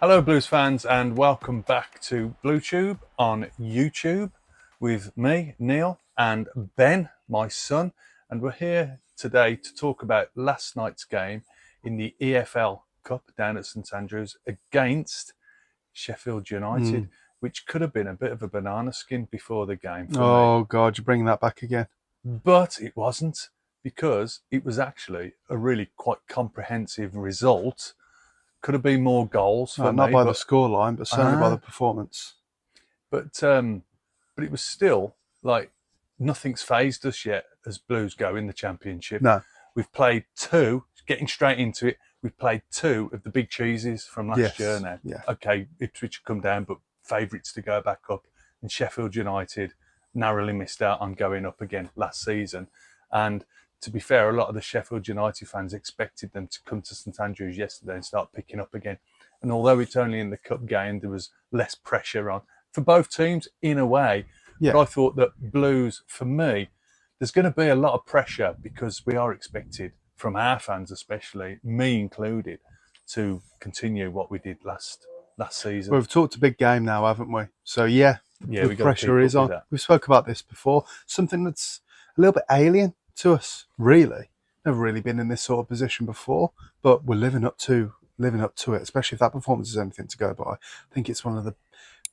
Hello, Blues fans, and welcome back to BlueTube on YouTube with me, Neil, and Ben, my son. And we're here today to talk about last night's game in the EFL Cup down at St Andrews against Sheffield United, Mm. which could have been a bit of a banana skin before the game for me. Oh God, you're bringing that back again. But it wasn't, because it was actually a really quite comprehensive result. Could have been more goals for Not me, by the but scoreline, but certainly by the performance. But um, but it was still like nothing's phased us yet as Blues go in the Championship. No, We've played two, getting straight into it, we've played two of the big cheeses from last year yes, now. yeah. Okay, Ipswich have come down, but favourites to go back up. And Sheffield United narrowly missed out on going up again last season. And to be fair, a lot of the Sheffield United fans expected them to come to St Andrews yesterday and start picking up again. And although it's only in the cup game, there was less pressure on for both teams in a way. But Yeah. I thought that Blues, for me, there's going to be a lot of pressure because we are expected from our fans, especially me included, to continue what we did last season. We've talked a big game now, haven't we? So yeah, Yeah, the we got to pressure keep is up with on. that. We spoke about this before. Something that's a little bit alien to us, really. Never really been in this sort of position before, but we're living up to it. Especially if that performance is anything to go by. I think it's one of the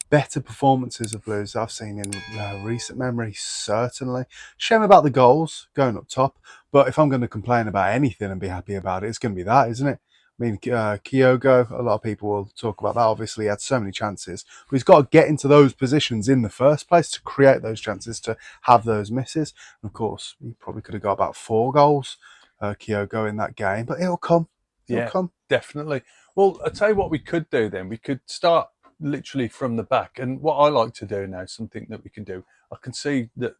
better performances of Blues I've seen in recent memory, certainly. Shame about the goals going up top, but if I'm going to complain about anything and be happy about it, it's going to be that, isn't it? I mean, Kyogo, a lot of people will talk about that. Obviously, he had so many chances, but he's got to get into those positions in the first place to create those chances, to have those misses. And of course, he probably could have got about 4 goals, Kyogo, in that game, but it'll come. It'll Yeah, come. definitely. Well, I'll tell you what we could do then. We could start literally from the back. And what I like to do now, something that we can do, I can see that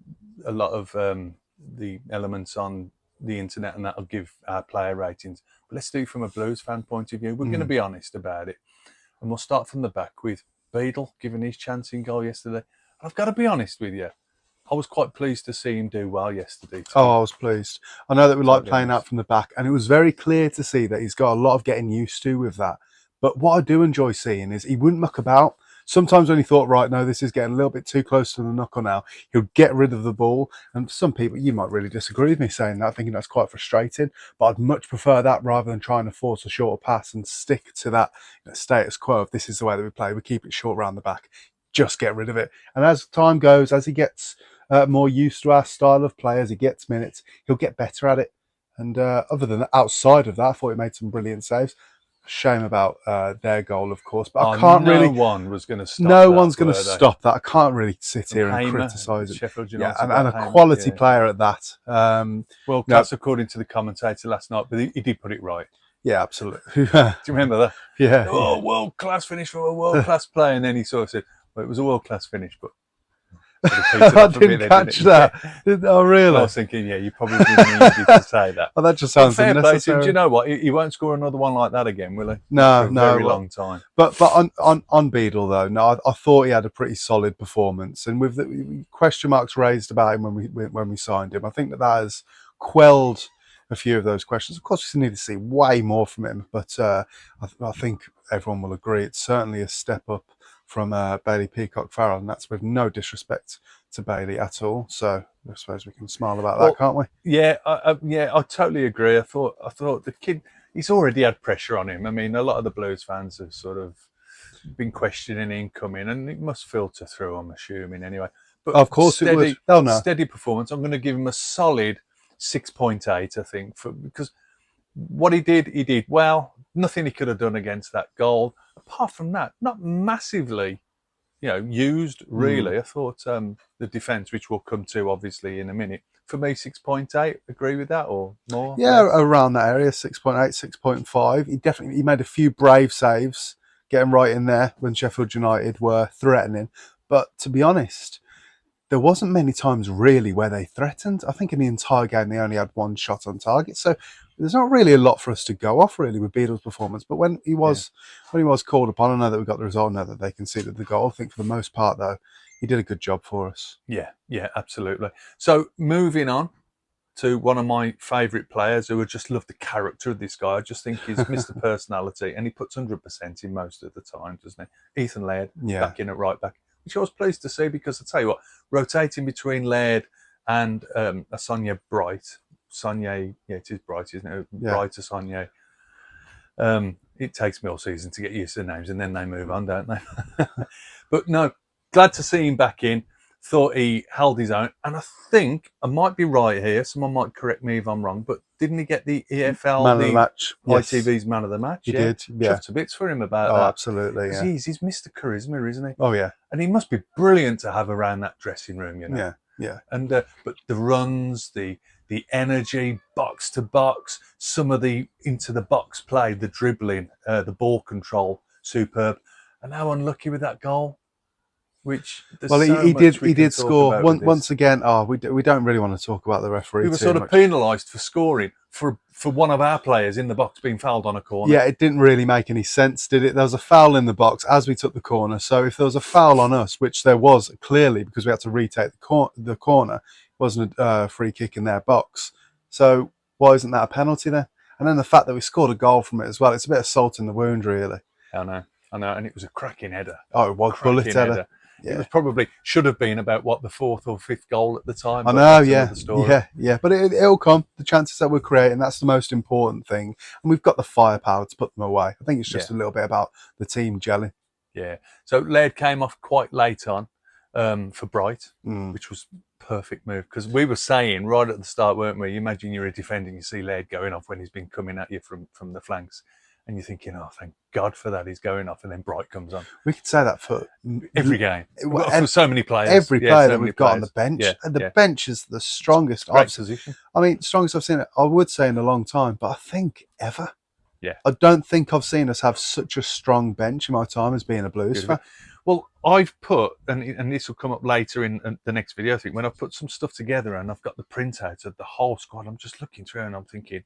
a lot of the elements on the internet and that'll give our player ratings. But let's do it from a Blues fan point of view. We're going to Mm. be honest about it. And we'll start from the back with Beadle giving his chance in goal yesterday. And I've got to be honest with you, I was quite pleased to see him do well yesterday, to be Oh, I was pleased. I know that we like totally playing out honest. from the back, and it was very clear to see that he's got a lot of getting used to with that. But what I do enjoy seeing is he wouldn't muck about. Sometimes when he thought, right, no, this is getting a little bit too close to the knuckle now, he'll get rid of the ball. And some people, you might really disagree with me saying that, thinking that's quite frustrating. But I'd much prefer that rather than trying to force a shorter pass and stick to that status quo. If this is the way that we play, we keep it short around the back. Just get rid of it. And as time goes, as he gets more used to our style of play, as he gets minutes, he'll get better at it. And other than that, outside of that, I thought he made some brilliant saves. Shame about their goal, of course, but I Oh, can't no really. one was going to stop No that, one's going to were they? stop that. I can't really sit From here and Hamer, criticise him. Sheffield Yeah, United and guy a Hamer. quality Yeah, player at that. world No, class according to the commentator last night, but he did put it right. yeah, absolutely. Do you remember that? Yeah, Oh, world class finish from a world yeah. class player, and then he sort of said, "Well, it was a world class finish, but sort of petered I off a bit, didn't then, catch didn't it?" that. Yeah. Oh, And I really? was thinking, yeah, you probably didn't need to say that. Oh, that just But sounds fair play to him. Do you unnecessary. know what? He won't score another one like that again, will he? Not for No, a no. very Well, long time. but on Beadle though, no, I thought he had a pretty solid performance, and with the question marks raised about him when we signed him, I think that has quelled a few of those questions. Of course, we need to see way more from him, but I think everyone will agree it's certainly a step up from Bailey Peacock Farrell, and that's with no disrespect to Bailey at all. So I suppose we can smile about that, Well, can't we? yeah, I totally agree. I thought the kid, he's already had pressure on him. I mean, a lot of the Blues fans have sort of been questioning him coming, and it must filter through, I'm assuming anyway. But Of course it would. They'll know. steady performance. I'm going to give him a solid 6.8, I think, because what he did well. Nothing he could have done against that goal. Apart from that, not massively, used Mm. really. I thought the defence, which we'll come to obviously in a minute, for me 6.8. Agree with that or more, Yeah, less? around that area, 6.8, 6.5. He made a few brave saves, getting right in there when Sheffield United were threatening. But to be honest, there wasn't many times really where they threatened. I think in the entire game they only had one shot on target. So there's not really a lot for us to go off really with Beadle's performance. But Yeah, when he was called upon, I know that we got the result, I know that they conceded the goal. I think for the most part though, he did a good job for us. yeah, absolutely. So moving on, to one of my favourite players who I just love the character of this guy. I just think he's Mr. Personality, and he puts 100% in most of the time, doesn't he? Ethan Laird, back in at right back, which I was pleased to see, because I tell you what, rotating between Laird and Sonia Bright, Sonia, yeah, it is Bright, isn't it? Yeah. Bright to Sonia. It takes me all season to get used to the names, and then they move on, don't they? But no, glad to see him back in. Thought he held his own, and I think I might be right here. Someone might correct me if I'm wrong, but didn't he get the EFL, Man of the match? ITV's Man of the Match? He did. Yeah, Chuffed to bits for him about oh, that. absolutely. Yeah, He's Mr. Charisma, isn't he? oh yeah, And he must be brilliant to have around that dressing room, you know. yeah, yeah. And but the runs, the energy, box to box, some of the into the box play, the dribbling, the ball control, superb. And how unlucky with that goal. Which he did score once again. Oh, we don't really want to talk about the referee. We were sort of penalised for scoring for one of our players in the box being fouled on a corner. Yeah, it didn't really make any sense, did it? There was a foul in the box as we took the corner. So if there was a foul on us, which there was clearly because we had to retake the corner, it wasn't a free kick in their box. So why isn't that a penalty then? And then the fact that we scored a goal from it as well, it's a bit of salt in the wound, really. I know, and it was a cracking header. Oh, it was bullet header. Yeah. It was probably should have been about the 4th or 5th goal at the time. I know, yeah. But it'll come. The chances that we're creating, that's the most important thing, and we've got the firepower to put them away. I think it's just a little bit about the team gelling. Yeah. So Laird came off quite late on for Bright, which was perfect move, because we were saying right at the start, weren't we? You imagine you're a defender and you see Laird going off when he's been coming at you from the flanks. And you're thinking, oh, thank God for that, he's going off, and then Bright comes on. We could say that for every game, for so many players. Every player that we've got on the bench. And the bench is the strongest. Position. I mean, strongest I've seen it, I would say, in a long time, but I think ever. Yeah. I don't think I've seen us have such a strong bench in my time as being a Blues fan. Well, I've put, and this will come up later in the next video, I think, when I've put some stuff together and I've got the printout of the whole squad, I'm just looking through and I'm thinking,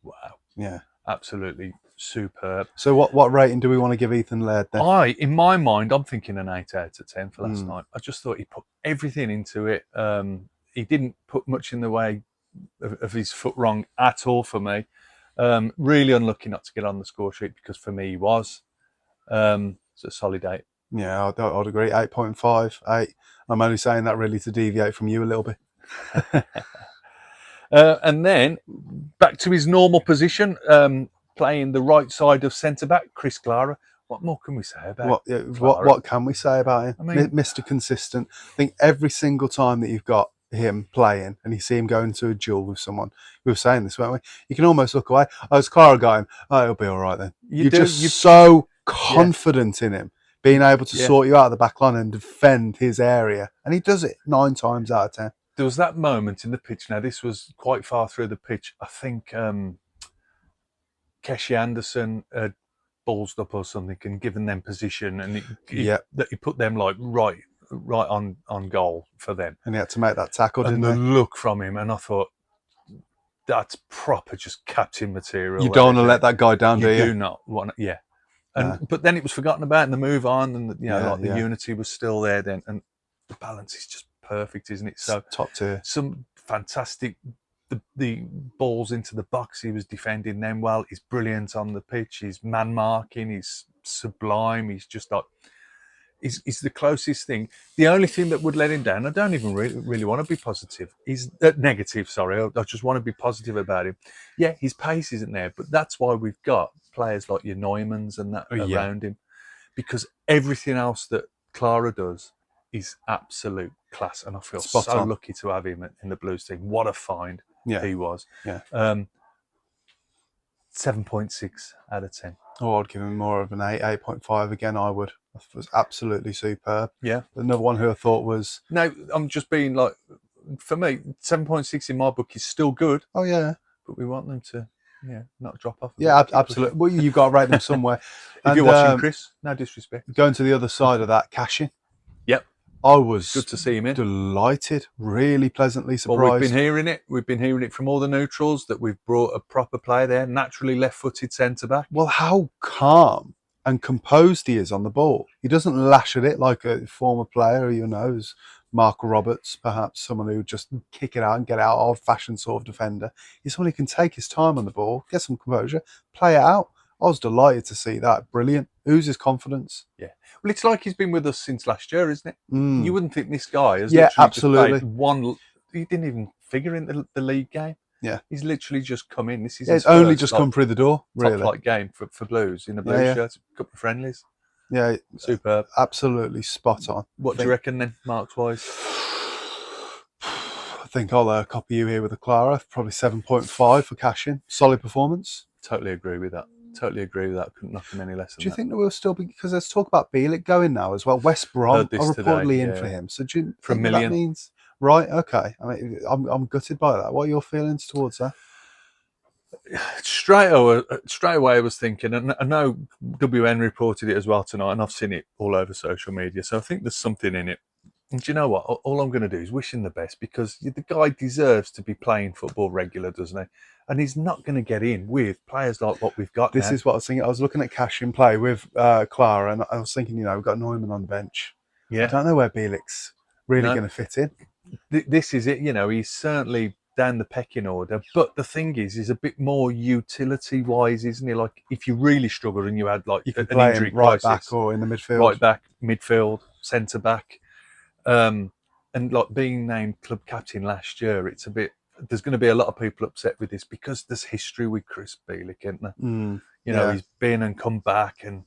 wow. Yeah. Absolutely superb. So what rating do we want to give Ethan Laird then? In my mind, I'm thinking an 8 out of 10 for last night. I just thought he put everything into it. He didn't put much in the way of his foot wrong at all for me. Really unlucky not to get on the score sheet, because for me he was. It's a solid 8. Yeah, I'd agree. 8.5, 8. I'm only saying that really to deviate from you a little bit. And then back to his normal position, playing the right side of centre-back, Chris Clara. What more can we say about what can we say about him? I mean, Mr. Consistent. I think every single time that you've got him playing and you see him go into a duel with someone, we were saying this, weren't we? You can almost look away. Oh, it's Clara got him. Oh, he'll be all right then. You're so confident in him, being able to sort you out of the back line and defend his area. And he does it 9 times out of 10. There was that moment in the pitch. Now, this was quite far through the pitch. I think Keshi Anderson had ballsed up or something and given them position, and he put them like right on goal for them. And he had to make that tackle, didn't he? And the look from him, and I thought, that's proper just captain material. You don't want to let that guy down, do you? You do not want to, yeah. And but then it was forgotten about, and the move on, and the unity was still there then, and the balance is just perfect, isn't it? So top tier. Some fantastic the balls into the box. He was defending them well. He's brilliant on the pitch. He's man marking. He's sublime. He's just like he's the closest thing. The only thing that would let him down, I don't even really want to be positive. He's negative. Sorry, I just want to be positive about him. Yeah, his pace isn't there, but that's why we've got players like your Neumanns and that around him, because everything else that Clara does is absolute class, and I feel so lucky to have him in the Blues team. What a find he was. Yeah. 7.6 out of 10. Oh, I'd give him more of an 8, 8.5 again. I would. It was absolutely superb. Yeah. Another one who I thought was. No, I'm just being like, for me, 7.6 in my book is still good. Oh yeah. But we want them to, not drop off. Yeah, absolutely. Well, you've got to rate them somewhere. If you're watching, Chris, no disrespect. Going to the other side of that, Cashin. Yep. I was good to see him in. Delighted, really pleasantly surprised. Well, we've been hearing it. We've been hearing it from all the neutrals that we've brought a proper player there, naturally left-footed centre-back. Well, how calm and composed he is on the ball. He doesn't lash at it like a former player, who's Mark Roberts, perhaps someone who just kick it out and get out, old-fashioned sort of defender. He's someone who can take his time on the ball, get some composure, play it out. I was delighted to see that. Brilliant. Who's his confidence? Yeah. Well, it's like he's been with us since last year, isn't it? You wouldn't think this guy has Yeah, literally absolutely. just played one. He didn't even figure in the league game. Yeah. He's literally just come in. This is Yeah, his it's only first, just like, come through the door, top really. flight game for Blues in a blue shirt, a couple of friendlies. Yeah, Superb. Absolutely spot on. What do you reckon then, marks wise? I think I'll copy you here with a Clara. Probably 7.5 for Cashin. Solid performance. Totally agree with that. Couldn't knock him any less than Do you that. think that we'll still be, because there's talk about Bielik going now as well. West Brom are reportedly in for him. So do you for think $1 million. That means right? Okay. I mean, I'm gutted by that. What are your feelings towards that? Straight away, I was thinking, and I know WN reported it as well tonight, and I've seen it all over social media. So I think there's something in it. And do you know what? All I'm going to do is wish him the best, because the guy deserves to be playing football regular, doesn't he? And he's not going to get in with players like what we've got. This now. is what I was thinking. I was looking at Cashin play with Clara, and I was thinking, we've got Neumann on the bench. Yeah. I don't know where Bielik's really going to fit in. This is it. He's certainly down the pecking order, but the thing is, he's a bit more utility-wise, isn't he? Like, if you really struggle and you had like you can an play injury him right crisis, back or in the midfield, right back, midfield, centre back, and like being named club captain last year, it's a bit. There's going to be a lot of people upset with this, because there's history with Chris Bielik, isn't there? He's been and come back, and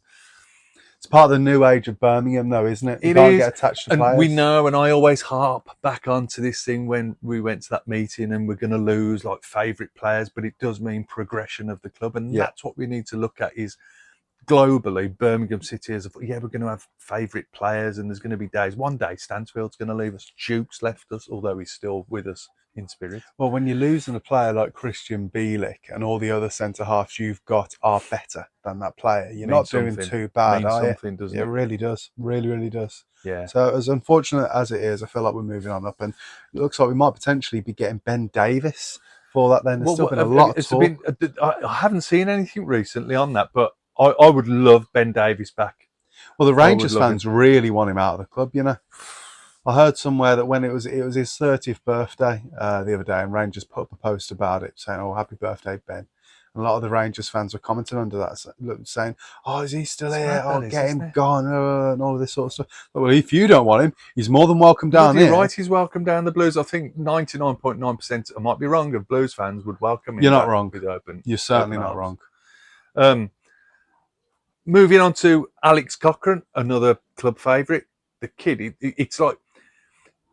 it's part of the new age of Birmingham, though, isn't it? You it can't is. get attached to And players. we know, and I always harp back onto this thing when we went to that meeting, and we're going to lose like favourite players, but it does mean progression of the club, and that's what we need to look at. Is globally, Birmingham City is, we're going to have favourite players, and there's going to be days. One day, Stansfield's going to leave us. Duke's left us, although he's still with us in spirit. Well, when you're losing a player like Christian Bielik, and all the other centre halves you've got are better than that player, you're not doing too bad, are you? Doesn't it? It really does. Really, really does. Yeah. So, as unfortunate as it is, I feel like we're moving on up, and it looks like we might potentially be getting Ben Davis for that. Then there's still been a lot of talk. I haven't seen anything recently on that, but I would love Ben Davis back. Well, the Rangers fans really want him out of the club, I heard somewhere that when it was his 30th birthday the other day, and Rangers put up a post about it saying, "Oh, happy birthday, Ben." And a lot of the Rangers fans were commenting under that, saying, "Oh, is he still here? Oh, get him gone," and all of this sort of stuff. But, well, if you don't want him, he's more than welcome down here. Right, he's welcome down the Blues. I think 99.9%, I might be wrong, of Blues fans would welcome him. You're not wrong. With open, You're certainly not wrong. Moving on to Alex Cochrane, another club favourite. The kid, it's like,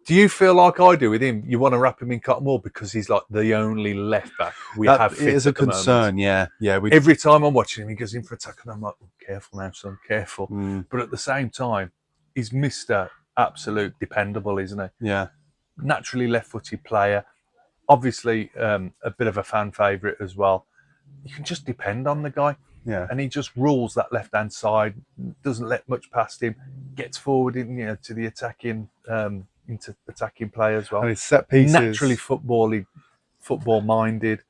do you feel like I do with him? You want to wrap him in cotton wool because he's like the only left back we have fit. It is a concern, yeah. Every time I'm watching him, he goes in for attack, and I'm like, oh, careful now, son, careful. But at the same time, he's Mr. Absolute dependable, isn't he? Yeah. Naturally left-footed player. Obviously, a bit of a fan favourite as well. You can just depend on the guy. Yeah. And he just rules that left-hand side, doesn't let much past him, gets forward to the attacking into attacking play as well. And his set pieces, naturally football-minded,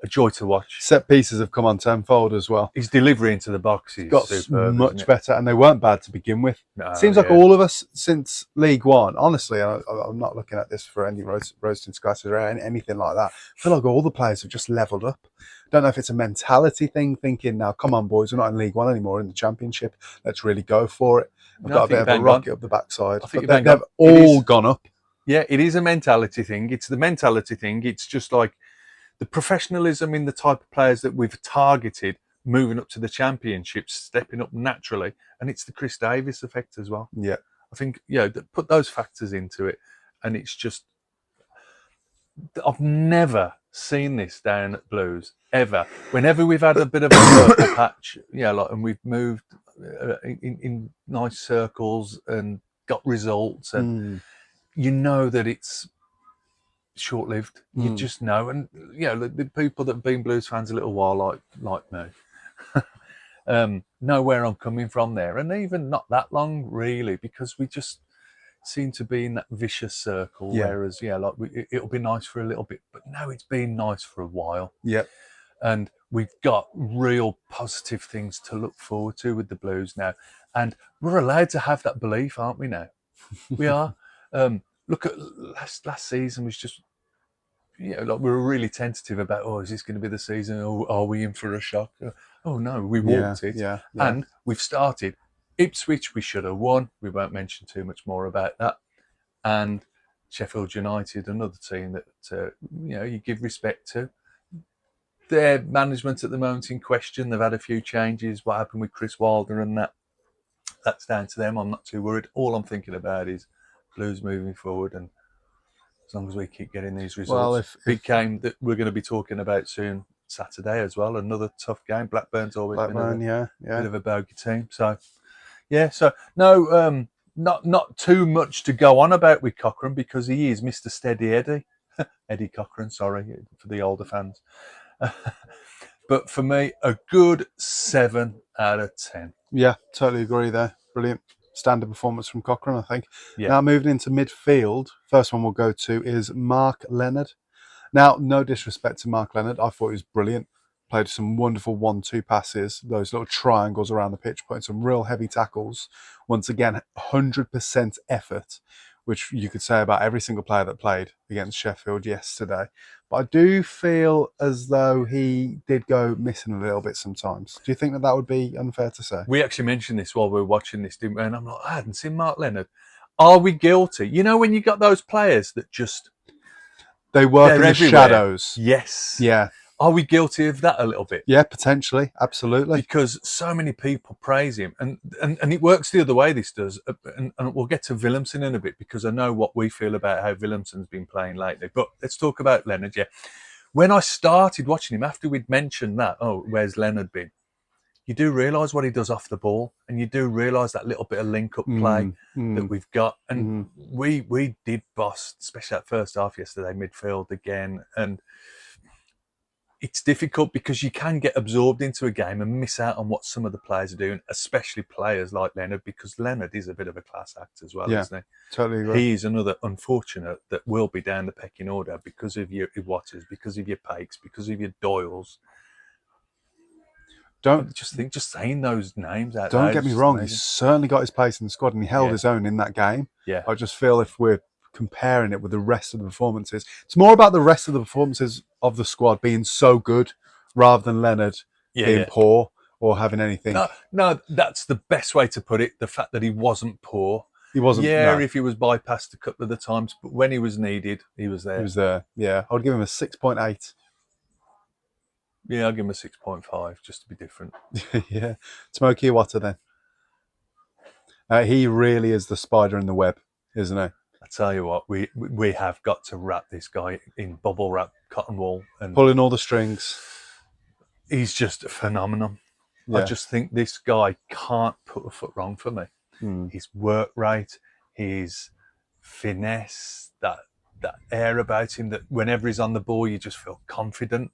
a joy to watch. Set pieces have come on tenfold as well. His delivery into the box is got superb, much better, and they weren't bad to begin with. No, Seems like all of us since League One, honestly, I'm not looking at this for any roasting scratches or anything like that. I feel like all the players have just levelled up. Don't know if it's a mentality thing, thinking now, come on, boys, we're not in League One anymore, we're in the Championship. Let's really go for it. I've got a bit of a rocket up the backside. But they've all gone up. Yeah, it is a mentality thing. It's the mentality thing. It's just like the professionalism in the type of players that we've targeted moving up to the Championship, stepping up naturally. And it's the Chris Davis effect as well. Yeah. I think, put those factors into it. And it's just, I've never seen this down at Blues, ever. Whenever we've had a bit of a purple patch, and we've moved in nice circles and got results, and you know that it's short-lived. You just know, and the people that have been Blues fans a little while, like me, know where I'm coming from there, and even not that long really, because we just seem to be in that vicious circle. Whereas, it'll be nice for a little bit, but no, it's been nice for a while. Yeah. And we've got real positive things to look forward to with the Blues now. And we're allowed to have that belief, aren't we now? We are. look at last season was just, like we were really tentative about, oh, is this going to be the season? Or are we in for a shock? Oh no, we walked it. Yeah. And we've started. Ipswich, we should have won. We won't mention too much more about that. And Sheffield United, another team that you give respect to. Their management at the moment in question. They've had a few changes. What happened with Chris Wilder and that's down to them. I'm not too worried. All I'm thinking about is Blues moving forward, and as long as we keep getting these results. Well, if big game that we're going to be talking about soon, Saturday as well. Another tough game. Blackburn's always been a bit of a bogey team. So no, not too much to go on about with Cochrane, because he is Mr. Steady Eddie. Eddie Cochrane, sorry for the older fans. But for me, a good 7 out of 10. Yeah, totally agree there. Brilliant. Standard performance from Cochrane, I think. Yeah. Now, moving into midfield, first one we'll go to is Mark Leonard. Now, no disrespect to Mark Leonard. I thought he was brilliant. Played some wonderful 1-2 passes, those little triangles around the pitch, putting some real heavy tackles. Once again, 100% effort, which you could say about every single player that played against Sheffield yesterday. But I do feel as though he did go missing a little bit sometimes. Do you think that would be unfair to say? We actually mentioned this while we were watching this, didn't we? And I'm like, I hadn't seen Mark Leonard. Are we guilty? You know, when you got those players that just... They work in the everywhere. shadows. Yes. Yeah. Are we guilty of that a little bit? Yeah, potentially. Absolutely. Because so many people praise him. And it works the other way, this does. And we'll get to Willemsen in a bit, because I know what we feel about how Willemsen's been playing lately. But let's talk about Leonard, yeah. When I started watching him, after we'd mentioned that, oh, where's Leonard been? You do realise what he does off the ball. And you do realise that little bit of link-up play that we've got. And we did boss, especially that first half yesterday, midfield again. And it's difficult because you can get absorbed into a game and miss out on what some of the players are doing, especially players like Leonard, because Leonard is a bit of a class act as well, isn't he? Totally agree. He's another unfortunate that will be down the pecking order because of your Watters, because of your Pakes, because of your Doyles. Just saying those names out Don't loud get me is wrong, amazing. he's certainly got his place in the squad and he held his own in that game. Yeah. I just feel if we're comparing it with the rest of the performances, it's more about the rest of the performances of the squad being so good rather than Leonard being poor or having anything. No, that's the best way to put it. The fact that he wasn't poor. He wasn't. Yeah, if he was bypassed a couple of the times, but when he was needed, he was there. He was there. Yeah, I would give him a 6.8. Yeah, I'll give him a 6.5 just to be different. Yeah, Smokey Water then. He really is the spider in the web, isn't he? I tell you what, we have got to wrap this guy in bubble wrap cotton wool and pulling all the strings. He's just phenomenal. Yeah. I just think this guy can't put a foot wrong for me. His work rate, his finesse, that air about him that whenever he's on the ball, you just feel confident.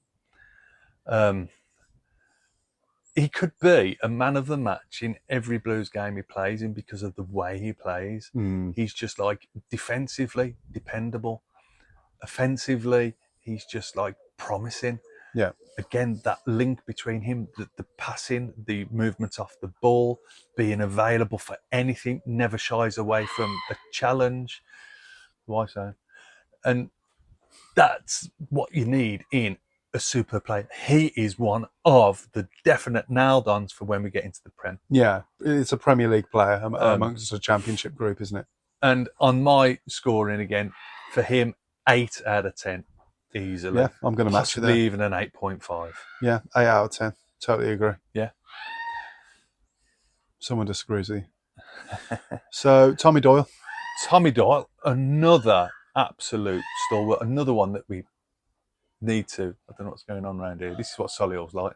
He could be a man of the match in every Blues game he plays in because of the way he plays. He's just like defensively dependable. Offensively, he's just like promising. Yeah. Again, that link between him, the passing, the movement off the ball, being available for anything, never shies away from a challenge. Why so? And that's what you need in a super player. He is one of the definite nailed-ons for when we get into the Prem. Yeah, it's a Premier League player amongst a championship group, isn't it? And on my scoring again, for him, 8 out of 10. Easily. Yeah, I'm going to match you there. Possibly even an 8.5. Yeah, 8 out of 10. Totally agree. Yeah. Someone disagrees with you. So, Tommy Doyle. Tommy Doyle, another absolute stalwart, another one that we need to... I don't know what's going on around here. This is what Solihull's like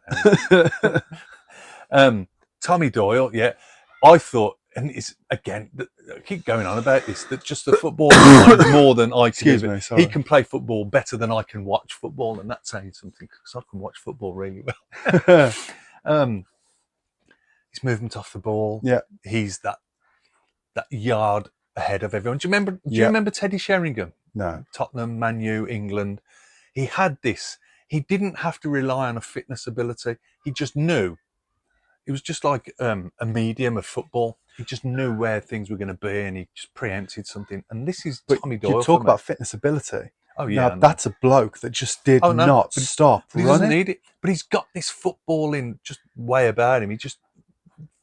now. Tommy Doyle, yeah. I thought, and it's, again, I keep going on about this, that just the football more than I can. Excuse me, sorry. He can play football better than I can watch football, and that's saying something, because I can watch football really well. His movement off the ball. Yeah. He's that yard ahead of everyone. Do you remember Teddy Sheringham? No. Tottenham, Man U, England. He had this. He didn't have to rely on a fitness ability. He just knew. It was just like a medium of football. He just knew where things were going to be, and he just preempted something. And this is But Tommy you Doyle talk for me. about fitness ability. Oh Now, yeah, I know. that's a bloke that just did Oh, no, not but stop But he doesn't running. need it. But he's got this footballing just way about him. He just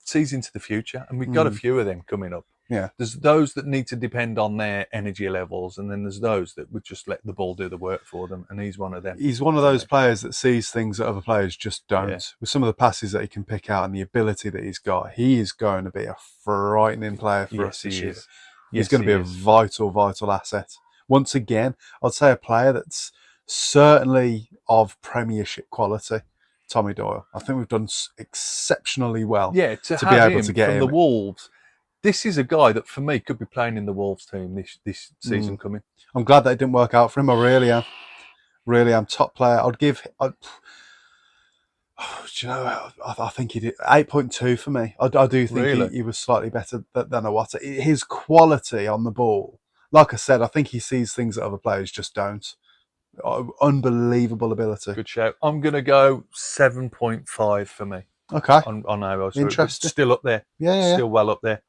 sees into the future, and we've got a few of them coming up. Yeah. There's those that need to depend on their energy levels, and then there's those that would just let the ball do the work for them, and he's one of them. He's one of those players that sees things that other players just don't. Yeah. With some of the passes that he can pick out and the ability that he's got, he is going to be a frightening player for us this year. He's going to be a vital, vital asset. Once again, I'd say a player that's certainly of Premiership quality. Tommy Doyle. I think we've done exceptionally well. Yeah, to be have able him to get from him. the Wolves. This is a guy that, for me, could be playing in the Wolves team this season coming. I'm glad that it didn't work out for him. I really am. Really am. Top player. Do you know, I think he did 8.2 for me. I do think Really? he was slightly better than Awata. His quality on the ball, like I said, I think he sees things that other players just don't. Unbelievable ability. Good shout. I'm going to go 7.5 for me. Okay. On our Interesting. Still up there. Yeah. Still well up there.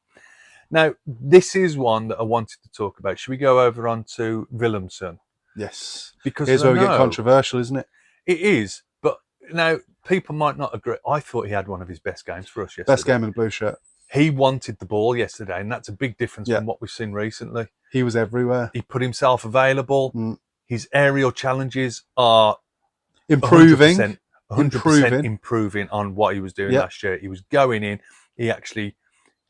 Now, this is one that I wanted to talk about. Should we go over onto Willemsen? Yes. Because here's where we get controversial, isn't it? It is. But now, people might not agree. I thought he had one of his best games for us yesterday. Best game in the blue shirt. He wanted the ball yesterday, and that's a big difference from what we've seen recently. He was everywhere. He put himself available. His aerial challenges are improving. 100% improving on what he was doing last year. He was going in. He actually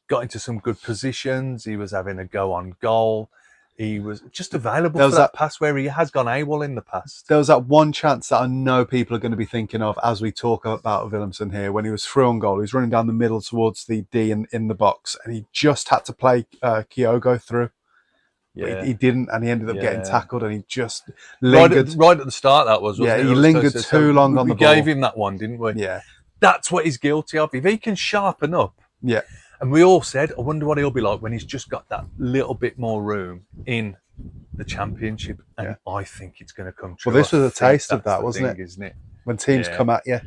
got into some good positions. He was having a go on goal. He was just available for that pass where he has gone AWOL in the past. There was that one chance that I know people are going to be thinking of as we talk about Willemsen here, when he was through on goal. He was running down the middle towards the D in the box, and he just had to play Kyogo through. Yeah. He didn't, and he ended up getting tackled, and he just lingered. Right at the start, that was, wasn't it? He lingered too long on the ball. We gave him that one, didn't we? Yeah. That's what he's guilty of. If he can sharpen up. Yeah. And we all said, I wonder what he'll be like when he's just got that little bit more room in the Championship. And I think it's going to come true. Well, this was a taste of that, wasn't it? Isn't it? When teams come at you,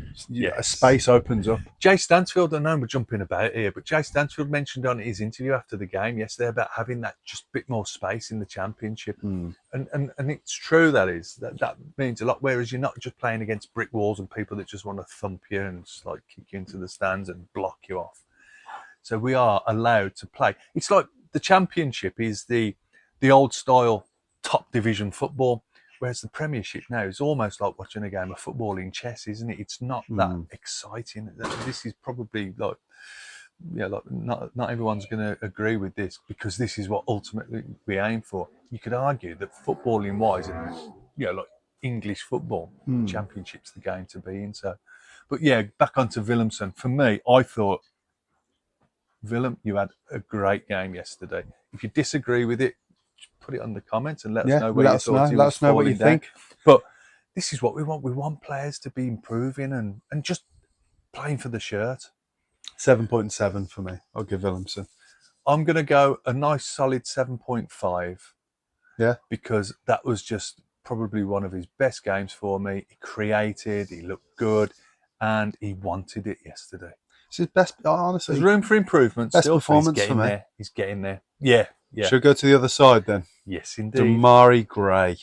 a space opens up. Jay Stansfield, I know we're jumping about here, but Jay Stansfield mentioned on his interview after the game yesterday about having that just bit more space in the Championship. And it's true, that means a lot, whereas you're not just playing against brick walls and people that just want to thump you and just like kick you into the stands and block you off. So we are allowed to play. It's like the Championship is the old style top division football, whereas the Premiership now is almost like watching a game of football in chess, isn't it? It's not that exciting. This is probably like not everyone's going to agree with this, because this is what ultimately we aim for. You could argue that footballing wise, like English football, Championship's the game to be in. So, but back onto Willemsen. For me, I thought, Willem, you had a great game yesterday. If you disagree with it, put it on the comments and let us know where you thought he was. Let us know what you think. But this is what we want. We want players to be improving and just playing for the shirt. 7.7 for me. I'll give Willemsen. I'm going to go a nice solid 7.5. Yeah. Because that was just probably one of his best games for me. He created, he looked good, and he wanted it yesterday. It's his best, honestly. There's room for improvement. Best performance for me. He's getting there. Yeah. Should we go to the other side then? Yes, indeed. Damari Gray.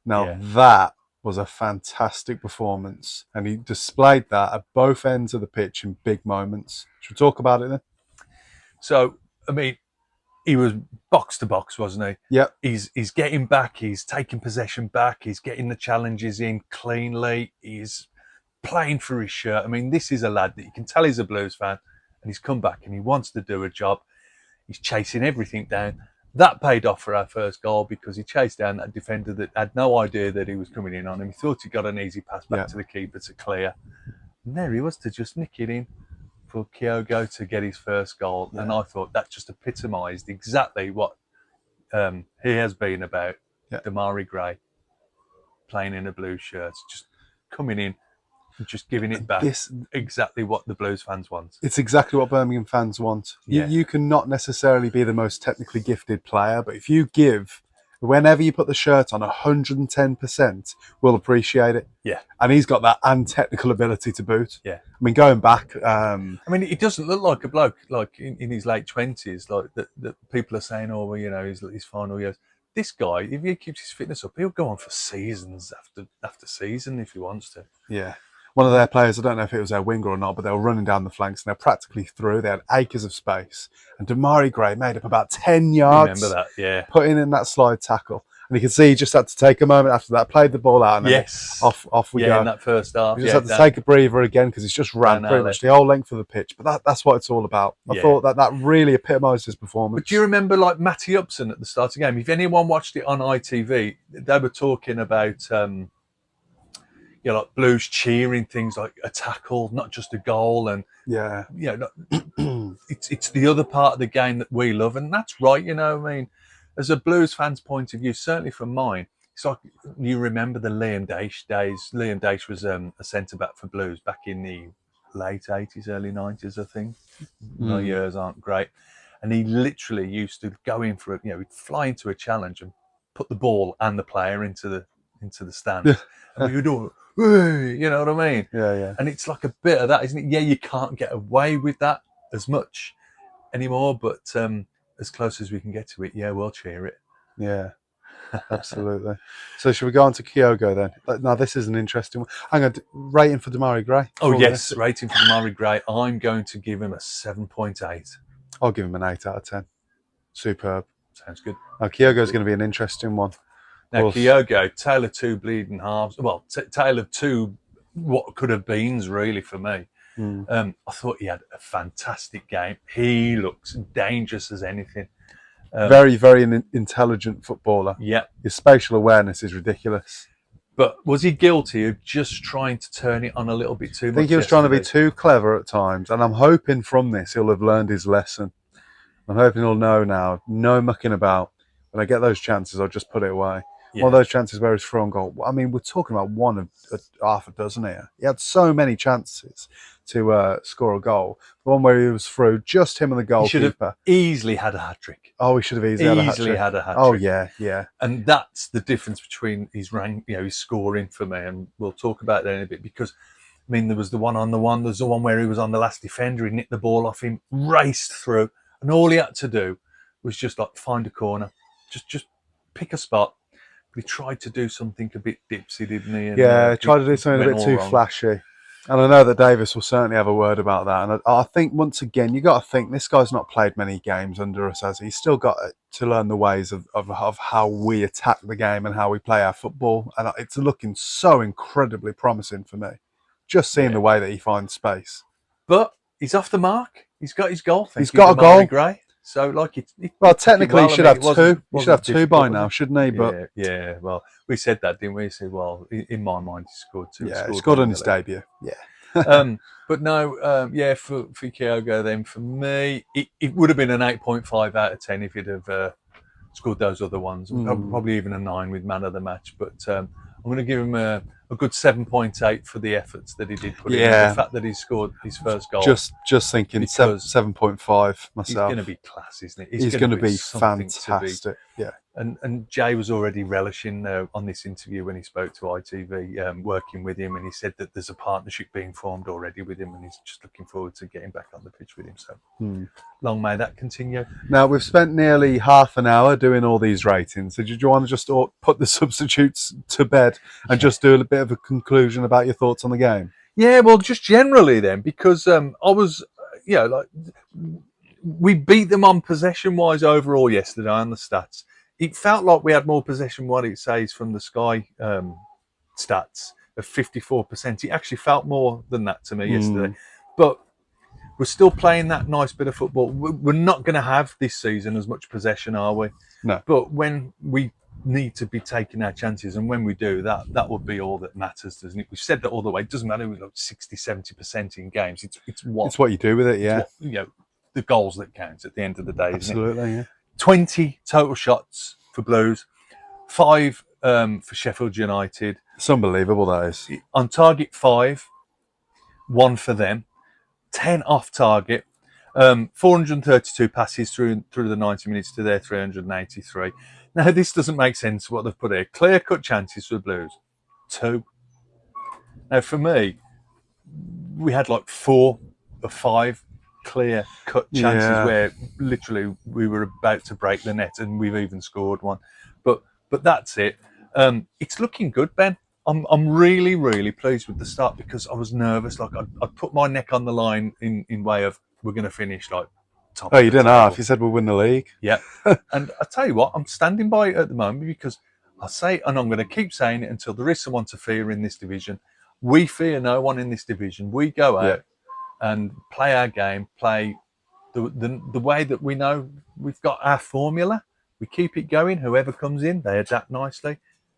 Now, that was a fantastic performance, and he displayed that at both ends of the pitch in big moments. Should we talk about it then? So, I mean, he was box to box, wasn't he? Yeah. He's getting back. He's taking possession back. He's getting the challenges in cleanly. He's playing for his shirt. I mean, this is a lad that you can tell he's a Blues fan, and he's come back and he wants to do a job. He's chasing everything down. That paid off for our first goal, because he chased down that defender that had no idea that he was coming in on him. He thought he got an easy pass back to the keeper to clear. And there he was to just nick it in for Kyogo to get his first goal. Yeah. And I thought that just epitomised exactly what he has been about. Damari Gray, playing in a blue shirt, just coming in and just giving it back. Exactly what the Blues fans want. It's exactly what Birmingham fans want. You can not necessarily be the most technically gifted player, but if you give Whenever you put the shirt on, 110% will appreciate it. Yeah. And he's got that and technical ability to boot. Yeah. I mean, going back, I mean, he doesn't look like a bloke like in his late 20s, like that people are saying, oh, well, you know, his final years. This guy, if he keeps his fitness up, he'll go on for seasons after season if he wants to. yeah, one of their players, I don't know if it was their winger or not, but they were running down the flanks and they're practically through. They had acres of space. And Damari Gray made up about 10 yards. Remember that, yeah. Putting in that slide tackle. And you can see he just had to take a moment after that, played the ball out, and then off we go. In that first half. He just had to take a breather again because he's just ran pretty much the whole length of the pitch. But that's what it's all about. I thought that really epitomised his performance. But do you remember, like, Matty Upson at the start of the game? If anyone watched it on ITV, they were talking about, like Blues cheering things like a tackle, not just a goal. And, it's the other part of the game that we love. And that's right, you know, I mean, as a Blues fan's point of view, certainly from mine, it's like you remember the Liam Daish days. Liam Daish was a centre-back for Blues back in the late 80s, early 90s, I think. My years aren't great. And he literally used to go in for he'd fly into a challenge and put the ball and the player into the stands. And we would all, you know what I mean? Yeah. And it's like a bit of that, isn't it? Yeah, you can't get away with that as much anymore, but as close as we can get to it, we'll cheer it. Yeah, absolutely. So should we go on to Kyogo then? Now, this is an interesting one. Hang on, rating for Damari Gray? Oh, yes, rating for Damari Gray. I'm going to give him a 7.8. I'll give him an 8 out of 10. Superb. Sounds good. Now, Kyogo's going to be an interesting one. Now, Kyogo, tale of two bleeding halves. Well, tale of two what could have beens, really, for me. I thought he had a fantastic game. He looks dangerous as anything. Very, very intelligent footballer. Yeah. His spatial awareness is ridiculous. But was he guilty of just trying to turn it on a little bit too much? I think he was trying to be too clever at times. And I'm hoping from this he'll have learned his lesson. I'm hoping he'll know now. No mucking about. When I get those chances, I'll just put it away. Yeah. One of those chances where he's through on goal. I mean, we're talking about one of half a dozen here. He had so many chances to score a goal. The one where he was through, just him and the goalkeeper. He should have easily had a hat-trick. Oh, he should have easily had a hat-trick. Oh, yeah. And that's the difference between his rank, his scoring for me. And we'll talk about that in a bit because, I mean, there was the one on the one. There's the one where he was on the last defender. He nicked the ball off him, raced through. And all he had to do was just like find a corner. Just pick a spot. But he tried to do something a bit dipsy, didn't he? And, tried to do something a bit too flashy. And I know that Davis will certainly have a word about that. And I think, once again, you got to think this guy's not played many games under us, has he? He's still got to learn the ways of how we attack the game and how we play our football. And it's looking so incredibly promising for me. Just seeing the way that he finds space. But he's off the mark. He's got his goal. He's got a goal. Gray. So, like, well, technically, he should have two. He should have two by now, shouldn't he? But yeah. Well, we said that, didn't we? We said, well, in my mind, he scored two. Yeah, he scored on his debut. Yeah. But no, for Kyogo, then for me, it would have been an 8.5 out of 10 if he'd have scored those other ones. Probably even a 9 with man of the match. But I'm going to give him a good 7.8 for the efforts that he did put in. The fact that he scored his first goal. Just thinking 7.5 myself. He's going to be class, isn't it? He's going to be fantastic. Yeah. And Jay was already relishing on this interview when he spoke to ITV, working with him, and he said that there's a partnership being formed already with him, and he's just looking forward to getting back on the pitch with him. So long may that continue. Now, we've spent nearly half an hour doing all these ratings. So did you want to just put the substitutes to bed and just do a bit of a conclusion about your thoughts on the game? Yeah, well, just generally then, because I was, we beat them on possession-wise overall yesterday on the stats. It felt like we had more possession, what it says from the Sky stats, of 54%. It actually felt more than that to me yesterday. But we're still playing that nice bit of football. We're not going to have this season as much possession, are we? No. But when we need to be taking our chances, and when we do, that would be all that matters, doesn't it? We've said that all the way. It doesn't matter if we've got 60, 70% in games. It's what you do with it, yeah. What, the goals that count at the end of the day, Absolutely, isn't it? Yeah. 20 total shots for Blues, 5 for Sheffield United. It's unbelievable, that is. On target 5, 1 for them, 10 off target, 432 passes through the 90 minutes to their 383. Now, this doesn't make sense what they've put here. Clear-cut chances for the Blues. 2. Now, for me, we had like 4 or 5 clear-cut chances Yeah. where literally we were about to break the net, and we've even scored one. But that's it. It's looking good, Ben. I'm really, really pleased with the start because I was nervous. Like I'd put my neck on the line in way of we're going to finish like top. Oh, you didn't table. half. You said we'll win the league. Yeah. And I tell you what, I'm standing by it at the moment because I say, and I'm going to keep saying it until there is someone to fear in this division. We fear no one in this division. We go out and play our game, play the way that we know we've got our formula. We keep it going. Whoever comes in, they adapt nicely.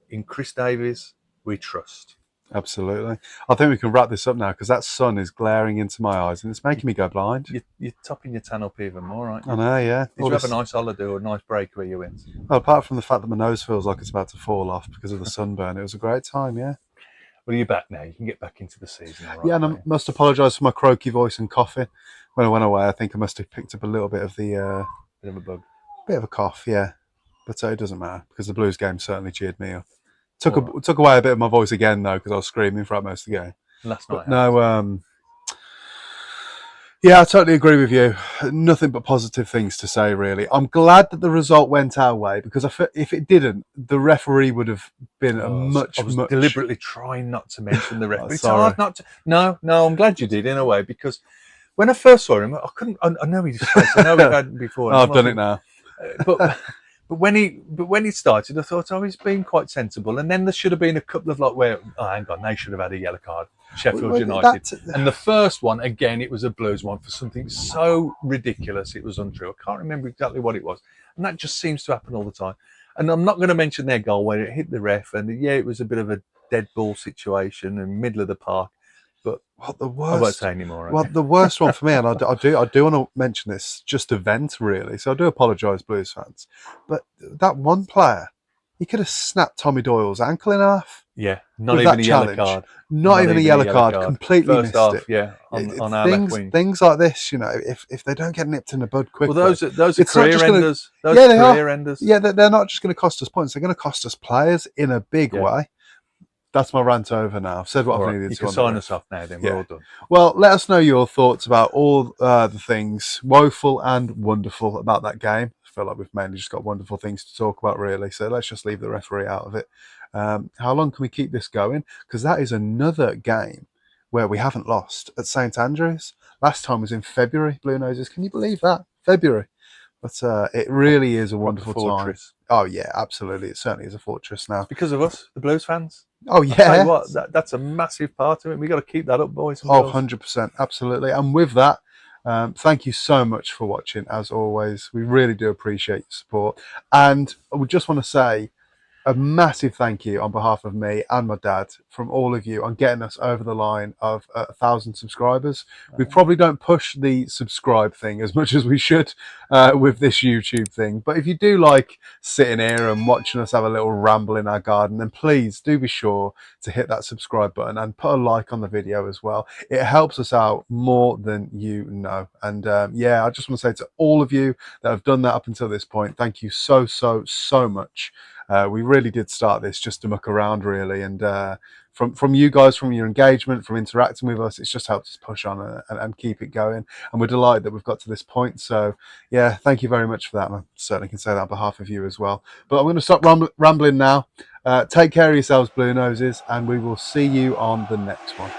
In Chris Davies, we trust. Absolutely. I think we can wrap this up now because that sun is glaring into my eyes and it's making me go blind. You're topping your tan up even more, aren't you? I know, yeah. Did you have a nice holiday or a nice break where you went? Well, apart from the fact that my nose feels like it's about to fall off because of the sunburn, it was a great time, yeah. Well, you're back now. You can get back into the season. All right, yeah, and I must apologise for my croaky voice and coughing. When I went away, I think I must have picked up a little bit of the... bit of a bug. Bit of a cough, yeah. But it doesn't matter because the Blues game certainly cheered me up. Took away a bit of my voice again, though, because I was screaming throughout most of the game. Last night. No, yeah, I totally agree with you. Nothing but positive things to say, really. I'm glad that the result went our way because if it didn't, the referee would have been I was deliberately trying not to mention the referee. It's hard not to. No, I'm glad you did in a way because when I first saw him, I couldn't. I know he's face. I know we've had him before. I've done it now. But when he started, I thought, he's been quite sensible. And then there should have been a couple of hang on, they should have had a yellow card. Sheffield United. And the first one, again, it was a Blues one for something so ridiculous it was untrue. I can't remember exactly what it was. And that just seems to happen all the time. And I'm not going to mention their goal where it hit the ref. And yeah, it was a bit of a dead ball situation in the middle of the park. But the worst, I won't say anymore. Well, the worst one for me, and I do want to mention this, just to vent really. So I do apologise, Blues fans, but that one player, he could have snapped Tommy Doyle's ankle in half. Yeah, not even a yellow card. Not even a yellow card. Completely missed it. Yeah, on our left wing. Things like this, if they don't get nipped in the bud quickly. Well, those are career enders. Those are career enders. Yeah, they're not just going to cost us points. They're going to cost us players in a big way. That's my rant over now. I've said what I've needed to. You can sign us off now then. We're all done. Well, let us know your thoughts about all the things woeful and wonderful about that game. I feel like we've mainly just got wonderful things to talk about, really. So let's just leave the referee out of it. How long can we keep this going? Because that is another game where we haven't lost at St Andrews. Last time was in February, Blue Noses. Can you believe that? February. But it really is a wonderful time. Oh, yeah, absolutely. It certainly is a fortress now. It's because of us, the Blues fans. Oh, yeah. I'll tell you what, that's a massive part of it. We've got to keep that up, boys. Oh, 100%. Absolutely. And with that, thank you so much for watching, as always. We really do appreciate your support. And we just want to say a massive thank you on behalf of me and my dad from all of you on getting us over the line of 1,000 subscribers. We probably don't push the subscribe thing as much as we should with this YouTube thing. But if you do like sitting here and watching us have a little ramble in our garden, then please do be sure to hit that subscribe button and put a like on the video as well. It helps us out more than you know. And yeah, I just want to say to all of you that have done that up until this point, thank you so much. We really did start this just to muck around, really, and from you guys, from your engagement, from interacting with us, it's just helped us push on and keep it going. And we're delighted that we've got to this point. So, yeah, thank you very much for that. And I certainly can say that on behalf of you as well. But I'm going to stop rambling now. Take care of yourselves, Blue Noses, and we will see you on the next one.